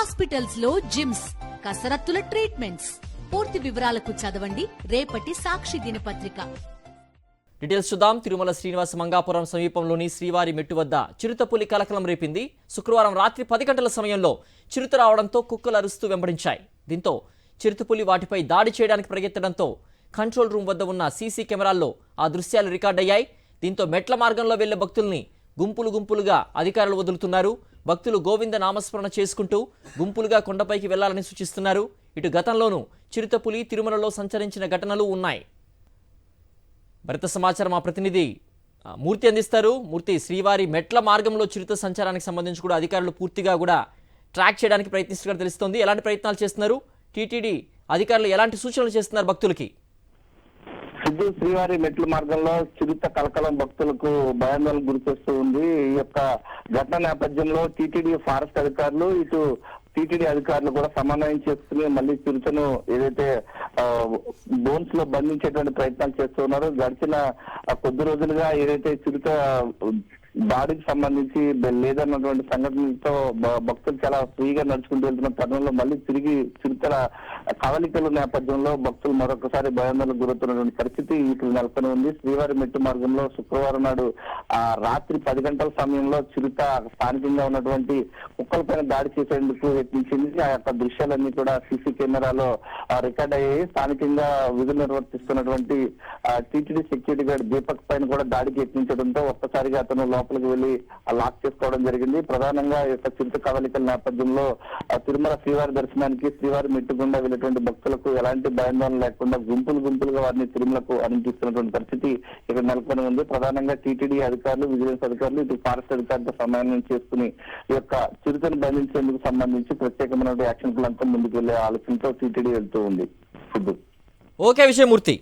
Hospitals లో gyms, కసరత్తుల treatments. పూర్తి వివరాలకు చదవండి రేపటి సాక్షి దినపత్రిక. డీటెయిల్స్ చూద్దాం. తిరుమల శ్రీనివాస మంగాపురం సమీపంలోని శ్రీవారి మెట్టు వద్ద చిరుతపులి కలకలం రేపింది. శుక్రవారం రాత్రి 10 గంటల సమయంలో చిరుత రావడంతో కుక్కలు అరుస్తూ వెంబడించాయి. దీంతో చిరుతపులి వాటిపై దాడి చేయడానికి పరిగెత్తడంతో కంట్రోల్ రూమ్ వద్ద ఉన్న సీసీ కెమెరాల్లో ఆ దృశ్యాలు రికార్డయ్యాయి. దీంతో మెట్ల మార్గంలో వెళ్లే భక్తుల్ని గుంపులుగా అధికారులు వదులుతున్నారు. భక్తులు గోవింద నామస్మరణ చేసుకుంటూ గుంపులుగా కొండపైకి వెళ్లాలని సూచిస్తున్నారు. ఇటు గతంలోనూ చిరుతపులి తిరుమలలో సంచరించిన ఘటనలు ఉన్నాయి. మరింత సమాచారం మా ప్రతినిధి మూర్తి అందిస్తారు. మూర్తి, శ్రీవారి మెట్ల మార్గంలో చిరుత సంచారానికి సంబంధించి కూడా అధికారులు పూర్తిగా కూడా ట్రాక్ చేయడానికి ప్రయత్నిస్తున్నట్టు తెలుస్తోంది. ఎలాంటి ప్రయత్నాలు చేస్తున్నారు? టీటీడీ అధికారులు ఎలాంటి సూచనలు చేస్తున్నారు భక్తులకి? సిద్ధు, శ్రీవారి మెట్ల మార్గంలో చిరుత కలకలం భక్తులకు భయాందోళనకు గురి చేస్తూ ఉంది. ఈ యొక్క ఘటన నేపథ్యంలో టీటీడీ ఫారెస్ట్ అధికారులు, ఇటు టీటీడీ అధికారులు కూడా సమన్వయం చేసుకుని మళ్ళీ చిరుతను ఏదైతే బోన్స్ లో బంధించేటువంటి ప్రయత్నాలు చేస్తూ ఉన్నారు. గడిచిన కొద్ది రోజులుగా ఏదైతే చిరుత దాడికి సంబంధించి లేదన్నటువంటి సంఘటనలతో భక్తులు చాలా ఫ్రీగా నడుచుకుంటూ వెళ్తున్న తరుణంలో మళ్ళీ తిరిగి చిరుతల కవలికల నేపథ్యంలో భక్తులు మరొకసారి భయాందోళనకు గురవుతున్నటువంటి పరిస్థితి ఇక్కడ నెలకొని ఉంది. శ్రీవారి మెట్టు మార్గంలో శుక్రవారం నాడు రాత్రి 10 గంటల సమయంలో చిరుత స్థానికంగా ఉన్నటువంటి కుక్కలపైన దాడి చేసేందుకు యత్నించింది. ఆ యొక్క దృశ్యాలన్నీ కూడా సీసీ కెమెరాలో రికార్డ్ అయ్యాయి. స్థానికంగా విధులు నిర్వర్తిస్తున్నటువంటి టీటీడీ సెక్యూరిటీ గార్డ్ దీపక్ పైన కూడా దాడికి యత్నించడంతో ఒక్కసారిగా అతను లోపలికి వెళ్లి లాక్ చేసుకోవడం జరిగింది. ప్రధానంగా ఈ యొక్క చిరుత కవలికల నేపథ్యంలో తిరుమల శ్రీవారి దర్శనానికి శ్రీవారి మెట్టు గుండా వెళ్ళేటువంటి భక్తులకు ఎలాంటి భయాందోళన లేకుండా గుంపులుగా వారిని తిరుమలకు అనుమతిస్తున్నటువంటి పరిస్థితి ఇక్కడ నెలకొని ఉంది. ప్రధానంగా టీటీడీ అధికారులు, విజిలెన్స్ అధికారులు, ఇటు ఫారెస్ట్ అధికారులతో సమన్వయం చేసుకుని ఈ యొక్క చిరుతను బంధించేందుకు సంబంధించి ప్రత్యేకమైన యాక్షన్ ప్లాన్ తో ముందుకు వెళ్లే ఆలోచనతో టీటీడీ వెళ్తూ ఉంది. ఓకే విజయమూర్తి.